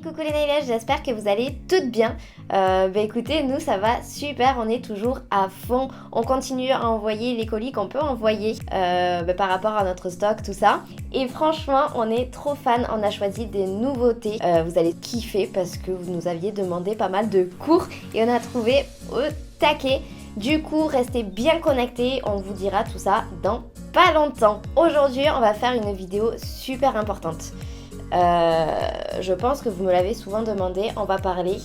Coucou les nailers, j'espère que vous allez toutes bien. Écoutez, nous ça va super, on est toujours à fond. On continue à envoyer les colis qu'on peut envoyer par rapport à notre stock, tout ça. Et franchement, on est trop fans, on a choisi des nouveautés. Vous allez kiffer parce que vous nous aviez demandé pas mal de cours et on a trouvé au taquet. Du coup, restez bien connectés, on vous dira tout ça dans pas longtemps. Aujourd'hui, on va faire une vidéo super importante. Je pense que vous me l'avez souvent demandé, on va parler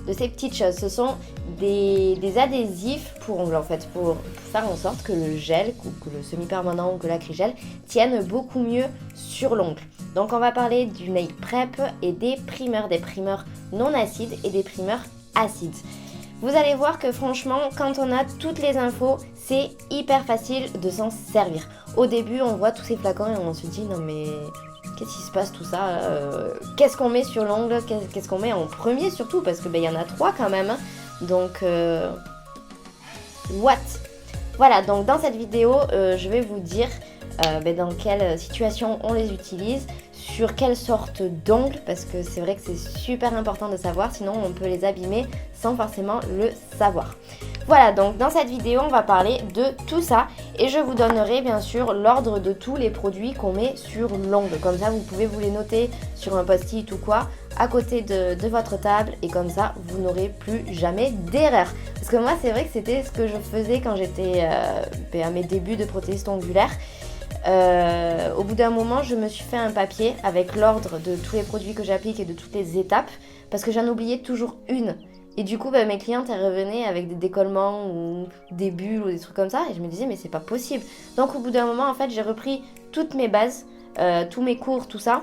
de ces petites choses. Ce sont des adhésifs pour ongles en fait, pour faire en sorte que le gel, que le semi-permanent ou que l'acrygel tiennent beaucoup mieux sur l'ongle. Donc on va parler du nail prep et des primeurs non acides et des primeurs acides. Vous allez voir que franchement, quand on a toutes les infos, c'est hyper facile de s'en servir. Au début, on voit tous ces flacons et on se dit non mais qu'est-ce qui se passe tout ça, qu'est-ce qu'on met sur l'ongle, qu'est-ce qu'on met en premier surtout, parce que y en a 3 quand même, hein. Donc what? Voilà, donc dans cette vidéo, je vais vous dire dans quelle situation on les utilise, sur quelle sorte d'ongle, parce que c'est vrai que c'est super important de savoir, sinon on peut les abîmer sans forcément le savoir. Voilà, donc dans cette vidéo, on va parler de tout ça et je vous donnerai bien sûr l'ordre de tous les produits qu'on met sur l'ongle. Comme ça, vous pouvez vous les noter sur un post-it ou quoi, à côté de votre table et comme ça, vous n'aurez plus jamais d'erreur. Parce que moi, c'est vrai que c'était ce que je faisais quand j'étais à mes débuts de prothésiste ongulaire. Au bout d'un moment, je me suis fait un papier avec l'ordre de tous les produits que j'applique et de toutes les étapes parce que j'en oubliais toujours une. Et du coup, mes clientes, elles revenaient avec des décollements ou des bulles ou des trucs comme ça. Et je me disais, mais c'est pas possible. Donc au bout d'un moment, en fait, j'ai repris toutes mes bases, tous mes cours, tout ça.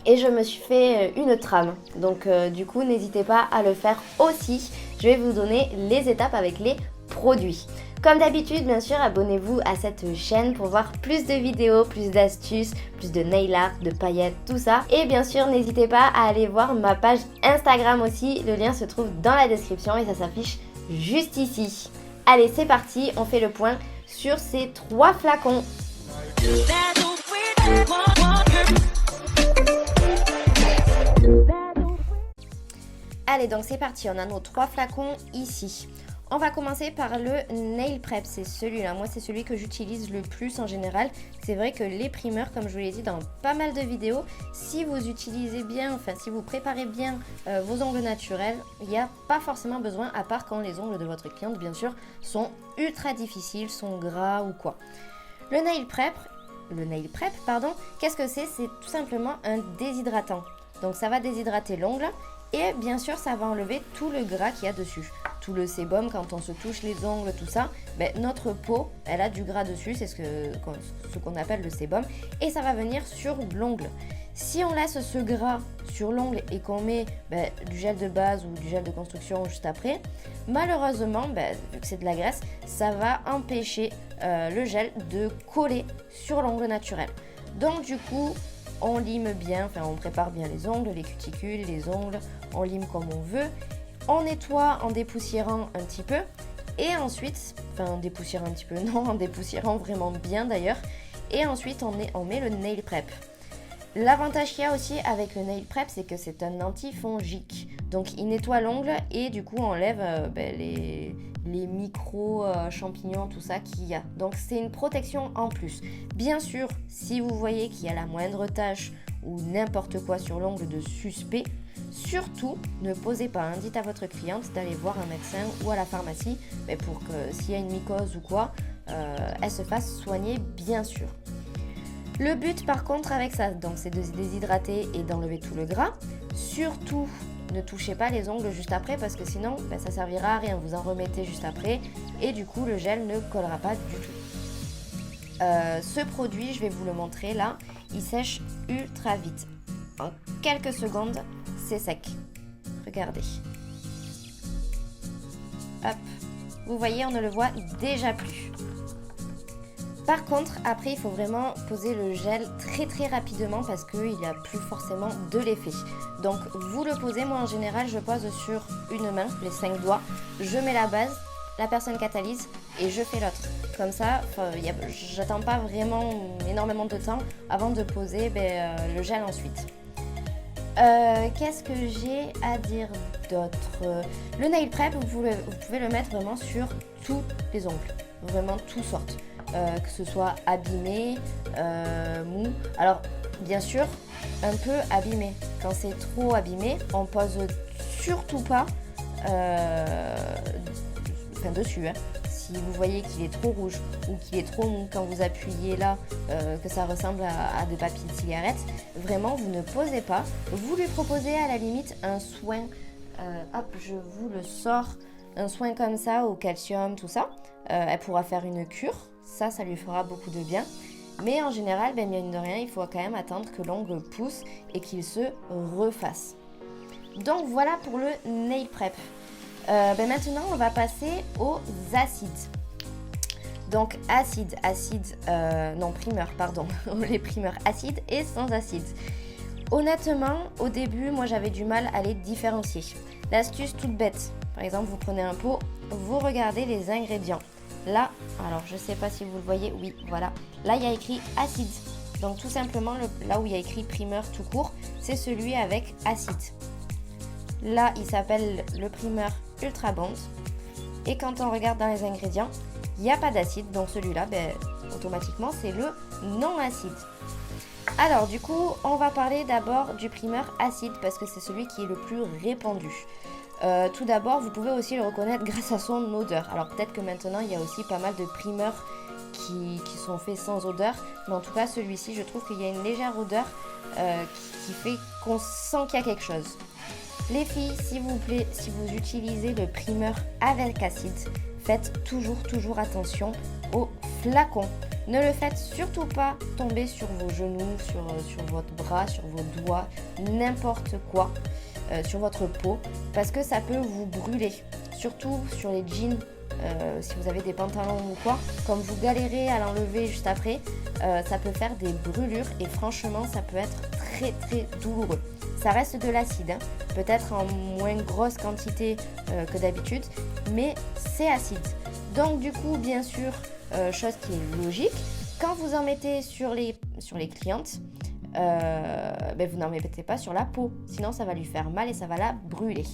Et je me suis fait une trame. Donc du coup, n'hésitez pas à le faire aussi. Je vais vous donner les étapes avec les produits. Comme d'habitude, bien sûr, abonnez-vous à cette chaîne pour voir plus de vidéos, plus d'astuces, plus de nail art, de paillettes, tout ça. Et bien sûr, n'hésitez pas à aller voir ma page Instagram aussi. Le lien se trouve dans la description et ça s'affiche juste ici. Allez, c'est parti, on fait le point sur ces 3 flacons. Allez, donc c'est parti, on a nos 3 flacons ici. On va commencer par le Nail Prep, c'est celui-là. Moi, c'est celui que j'utilise le plus en général. C'est vrai que les primeurs, comme je vous l'ai dit dans pas mal de vidéos, si vous utilisez bien, si vous préparez bien vos ongles naturels, il n'y a pas forcément besoin, à part quand les ongles de votre cliente, bien sûr, sont ultra difficiles, sont gras ou quoi. Le Nail Prep, qu'est-ce que c'est? C'est tout simplement un déshydratant. Donc, ça va déshydrater l'ongle. Et bien sûr, ça va enlever tout le gras qu'il y a dessus. Tout le sébum, quand on se touche les ongles, tout ça, notre peau, elle a du gras dessus, c'est ce qu'on appelle le sébum. Et ça va venir sur l'ongle. Si on laisse ce gras sur l'ongle et qu'on met du gel de base ou du gel de construction juste après, malheureusement, vu que c'est de la graisse, ça va empêcher le gel de coller sur l'ongle naturel. Donc du coup, on lime bien, on prépare bien les ongles, les cuticules, les ongles, on lime comme on veut. On nettoie en dépoussiérant un petit peu et ensuite, en dépoussiérant vraiment bien d'ailleurs. Et ensuite, on met le Nail Prep. L'avantage qu'il y a aussi avec le Nail Prep, c'est que c'est un antifongique. Donc, il nettoie l'ongle et du coup, enlève les micro-champignons, tout ça qu'il y a. Donc, c'est une protection en plus. Bien sûr, si vous voyez qu'il y a la moindre tache ou n'importe quoi sur l'ongle de suspect, surtout, ne posez pas. Dites à votre cliente d'aller voir un médecin ou à la pharmacie pour que s'il y a une mycose ou quoi, elle se fasse soigner, bien sûr. Le but par contre avec ça, donc, c'est de se déshydrater et d'enlever tout le gras. Surtout, ne touchez pas les ongles juste après parce que sinon, ça servira à rien. Vous en remettez juste après et du coup, le gel ne collera pas du tout. Ce produit, je vais vous le montrer là, il sèche ultra vite. En quelques secondes, c'est sec. Regardez. Hop. Vous voyez, on ne le voit déjà plus. Par contre, après, il faut vraiment poser le gel très rapidement parce qu'il n'y a plus forcément de l'effet. Donc, vous le posez. Moi, en général, je pose sur une main, les 5 doigts. Je mets la base, la personne catalyse et je fais l'autre. Comme ça, j'attends pas vraiment énormément de temps avant de poser le gel ensuite. Qu'est-ce que j'ai à dire d'autre? Le nail prep, vous pouvez le mettre vraiment sur tous les ongles, vraiment toutes sortes, que ce soit abîmé, mou. Alors bien sûr, un peu abîmé. Quand c'est trop abîmé, on pose surtout pas dessus. Hein. Si vous voyez qu'il est trop rouge ou qu'il est trop mou quand vous appuyez là, que ça ressemble à des papiers de cigarette, vraiment vous ne posez pas. Vous lui proposez à la limite un soin, hop je vous le sors, un soin comme ça au calcium, tout ça. Elle pourra faire une cure, ça lui fera beaucoup de bien. Mais en général, mine de rien, il faut quand même attendre que l'ongle pousse et qu'il se refasse. Donc voilà pour le nail prep. Maintenant, on va passer aux acides. Donc primeurs, pardon, les primeurs acides et sans acide. Honnêtement, au début, moi j'avais du mal à les différencier. L'astuce toute bête, par exemple, vous prenez un pot, vous regardez les ingrédients. Là, alors je ne sais pas si vous le voyez, oui, voilà. Là, il y a écrit acide. Donc tout simplement, là où il y a écrit primeur tout court, c'est celui avec acide. Là, il s'appelle le primeur Ultra Bond. Et quand on regarde dans les ingrédients, il n'y a pas d'acide. Donc celui-là, automatiquement, c'est le non-acide. Alors du coup, on va parler d'abord du primeur acide parce que c'est celui qui est le plus répandu. Tout d'abord, vous pouvez aussi le reconnaître grâce à son odeur. Alors peut-être que maintenant, il y a aussi pas mal de primeurs qui sont faits sans odeur. Mais en tout cas, celui-ci, je trouve qu'il y a une légère odeur qui fait qu'on sent qu'il y a quelque chose. Les filles, s'il vous plaît, si vous utilisez le primeur avec acide, faites toujours attention au flacon. Ne le faites surtout pas tomber sur vos genoux, sur votre bras, sur vos doigts, n'importe quoi, sur votre peau, parce que ça peut vous brûler. Surtout sur les jeans, si vous avez des pantalons ou quoi, comme vous galérez à l'enlever juste après, ça peut faire des brûlures et franchement, ça peut être très douloureux. Ça reste de l'acide, hein, peut-être en moins grosse quantité que d'habitude, mais c'est acide. Donc du coup, bien sûr, chose qui est logique, quand vous en mettez sur les clientes, vous n'en mettez pas sur la peau, sinon ça va lui faire mal et ça va la brûler.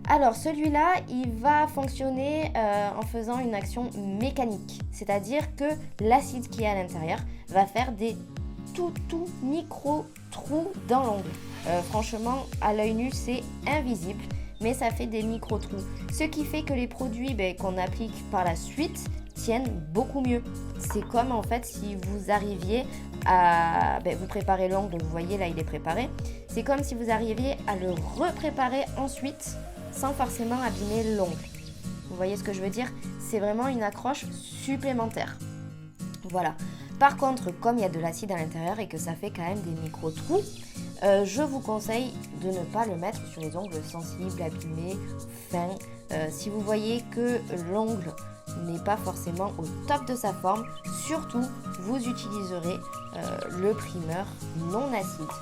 Alors celui-là, il va fonctionner en faisant une action mécanique, c'est-à-dire que l'acide qui est à l'intérieur va faire des tout micro trous dans l'ongle. Franchement, à l'œil nu, c'est invisible, mais ça fait des micro trous. Ce qui fait que les produits qu'on applique par la suite tiennent beaucoup mieux. C'est comme en fait si vous arriviez à... vous préparez l'ongle, vous voyez là il est préparé. C'est comme si vous arriviez à le repréparer ensuite sans forcément abîmer l'ongle. Vous voyez ce que je veux dire? C'est vraiment une accroche supplémentaire. Voilà. Par contre, comme il y a de l'acide à l'intérieur et que ça fait quand même des micro-trous, je vous conseille de ne pas le mettre sur les ongles sensibles, abîmés, fins. Si vous voyez que l'ongle n'est pas forcément au top de sa forme, surtout vous utiliserez le primeur non acide.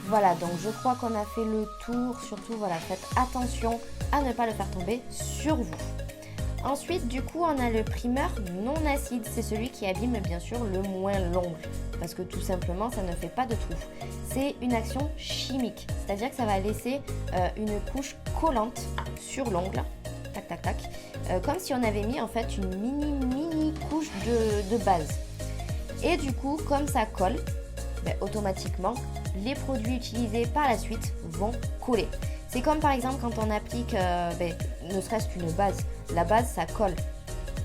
Voilà, donc je crois qu'on a fait le tour. Surtout, voilà, faites attention à ne pas le faire tomber sur vous. Ensuite, du coup, on a le primeur non acide. C'est celui qui abîme bien sûr le moins l'ongle. Parce que tout simplement, ça ne fait pas de trou. C'est une action chimique. C'est-à-dire que ça va laisser une couche collante sur l'ongle. Tac. Comme si on avait mis en fait une mini couche de base. Et du coup, comme ça colle, automatiquement, les produits utilisés par la suite vont coller. C'est comme par exemple quand on applique ne serait-ce qu'une base. La base, ça colle.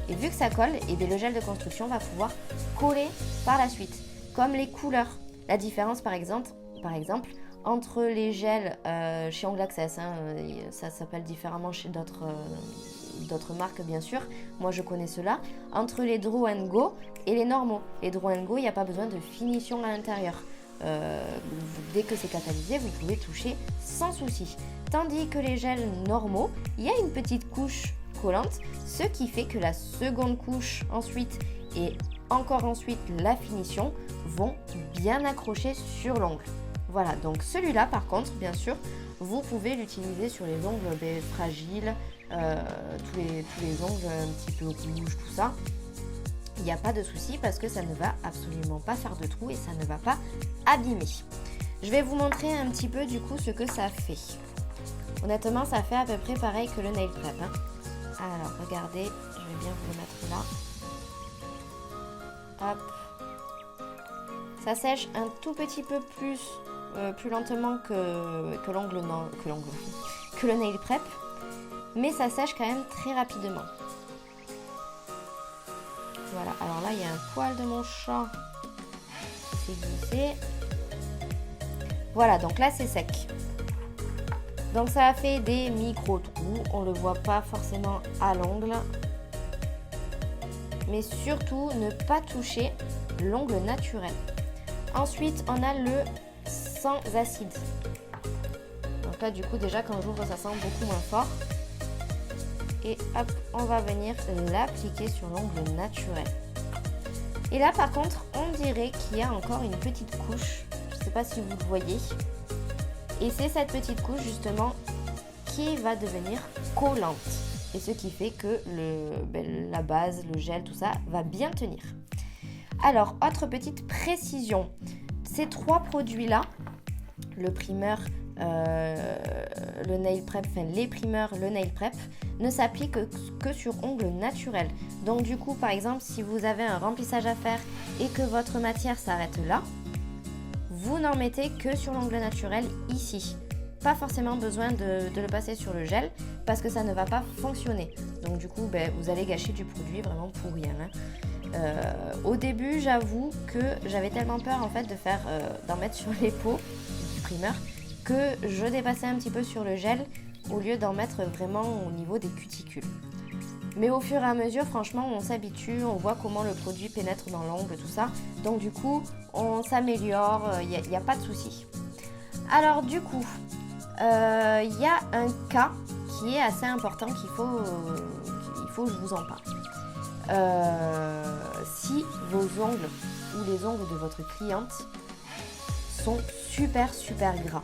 Et vu que ça colle, le gel de construction va pouvoir coller par la suite. Comme les couleurs. La différence par exemple entre les gels chez Ongles Access, ça s'appelle différemment chez d'autres marques bien sûr. Moi je connais cela. Entre les Draw & Go et les normaux. Les Draw & Go, il n'y a pas besoin de finition à l'intérieur. Dès que c'est catalysé, vous pouvez toucher sans souci. Tandis que les gels normaux, il y a une petite couche collante, ce qui fait que la seconde couche ensuite et encore ensuite la finition vont bien accrocher sur l'ongle. Voilà, donc celui-là par contre, bien sûr, vous pouvez l'utiliser sur les ongles fragiles, tous les ongles un petit peu rouges, tout ça. Il n'y a pas de souci parce que ça ne va absolument pas faire de trous et ça ne va pas abîmer. Je vais vous montrer un petit peu du coup ce que ça fait. Honnêtement, ça fait à peu près pareil que le nail prep. Hein. Alors, regardez, je vais bien vous le mettre là. Hop. Ça sèche un tout petit peu plus lentement que l'ongle, que le nail prep. Mais ça sèche quand même très rapidement. Voilà, alors là, il y a un poil de mon chat qui s'est glissé. Voilà, donc là, c'est sec. Donc ça a fait des micro-trous. On ne le voit pas forcément à l'ongle. Mais surtout, ne pas toucher l'ongle naturel. Ensuite, on a le sans acide. Donc là, du coup, déjà, quand j'ouvre, ça sent beaucoup moins fort. Et hop, on va venir l'appliquer sur l'ongle naturel. Et là, par contre, on dirait qu'il y a encore une petite couche. Je ne sais pas si vous le voyez. Et c'est cette petite couche, justement, qui va devenir collante. Et ce qui fait que la base, le gel, tout ça, va bien tenir. Alors, autre petite précision. Ces trois produits-là, le primer, le nail prep, enfin les primeurs, le nail prep, ne s'appliquent que sur ongles naturels. Donc du coup, par exemple, si vous avez un remplissage à faire et que votre matière s'arrête là, vous n'en mettez que sur l'ongle naturel ici. Pas forcément besoin de le passer sur le gel parce que ça ne va pas fonctionner. Donc du coup, vous allez gâcher du produit vraiment pour rien. Hein. Au début, j'avoue que j'avais tellement peur en fait d'en mettre sur les peaux du primer que je dépassais un petit peu sur le gel au lieu d'en mettre vraiment au niveau des cuticules. Mais au fur et à mesure, franchement, on s'habitue, on voit comment le produit pénètre dans l'ongle, tout ça. Donc du coup, on s'améliore, il n'y a pas de souci. Alors du coup, il y a un cas qui est assez important qu'il faut que je vous en parle. Si vos ongles ou les ongles de votre cliente sont super gras,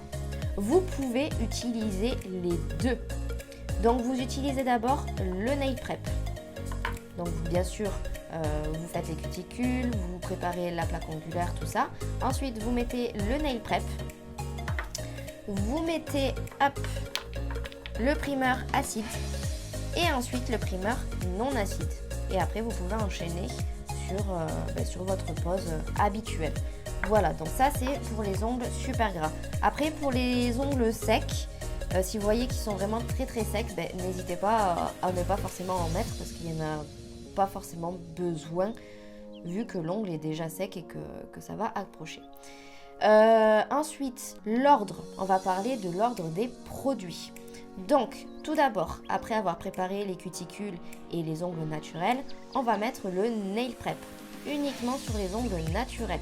vous pouvez utiliser les deux. Donc vous utilisez d'abord le nail prep. Donc bien sûr, vous faites les cuticules, vous préparez la plaque ongulaire, tout ça. Ensuite, vous mettez le nail prep. Vous mettez le primer acide et ensuite le primer non acide. Et après, vous pouvez enchaîner sur votre pose habituelle. Voilà, donc ça c'est pour les ongles super gras. Après, pour les ongles secs, si vous voyez qu'ils sont vraiment très secs, n'hésitez pas à ne pas forcément en mettre parce qu'il n'y en a pas forcément besoin vu que l'ongle est déjà sec et que ça va approcher. Ensuite, l'ordre. On va parler de l'ordre des produits. Donc, tout d'abord, après avoir préparé les cuticules et les ongles naturels, on va mettre le nail prep uniquement sur les ongles naturels.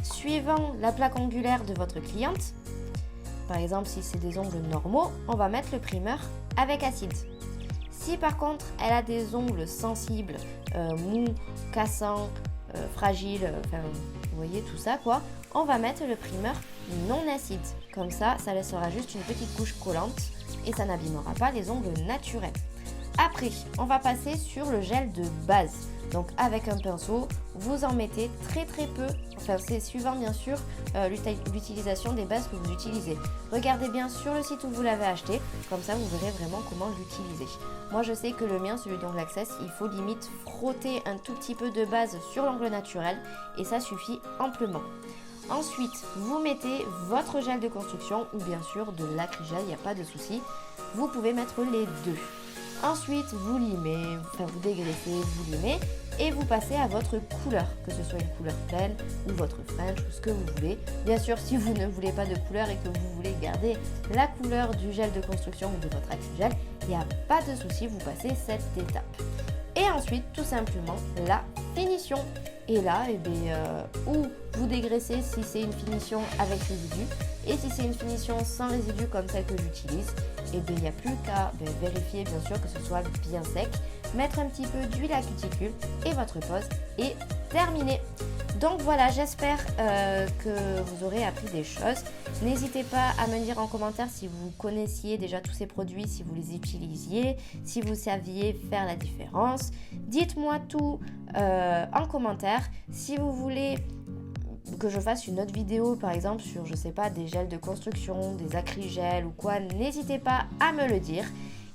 Suivant la plaque ongulaire de votre cliente, par exemple si c'est des ongles normaux, on va mettre le primer avec acide. Si par contre elle a des ongles sensibles, mous, cassants, fragiles, vous voyez tout ça quoi, on va mettre le primer non acide. Comme ça laissera juste une petite couche collante et ça n'abîmera pas les ongles naturels. Après, on va passer sur le gel de base. Donc avec un pinceau, vous en mettez très peu. Enfin, c'est suivant bien sûr l'utilisation des bases que vous utilisez. Regardez bien sur le site où vous l'avez acheté, comme ça vous verrez vraiment comment l'utiliser. Moi je sais que le mien, celui d'Ongle Access, il faut limite frotter un tout petit peu de base sur l'ongle naturel et ça suffit amplement. Ensuite, vous mettez votre gel de construction ou bien sûr de l'acrygel, il n'y a pas de souci. Vous pouvez mettre les deux. Ensuite, vous limez, vous dégraissez, vous limez et vous passez à votre couleur, que ce soit une couleur pleine ou votre French ou ce que vous voulez. Bien sûr, si vous ne voulez pas de couleur et que vous voulez garder la couleur du gel de construction ou de votre acrygel, il n'y a pas de souci, vous passez cette étape. Et ensuite, tout simplement, la finition. Et là, ou vous dégraissez si c'est une finition avec résidu. Et si c'est une finition sans résidu comme celle que j'utilise, il n'y a plus qu'à vérifier bien sûr que ce soit bien sec, mettre un petit peu d'huile à cuticule et votre pose est terminée. Donc voilà, j'espère que vous aurez appris des choses. N'hésitez pas à me dire en commentaire si vous connaissiez déjà tous ces produits, si vous les utilisiez, si vous saviez faire la différence. Dites-moi tout en commentaire. Si vous voulez que je fasse une autre vidéo par exemple sur, je sais pas, des gels de construction, des acrygels ou quoi, n'hésitez pas à me le dire.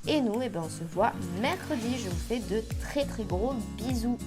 Et nous, on se voit mercredi. Je vous fais de très très gros bisous.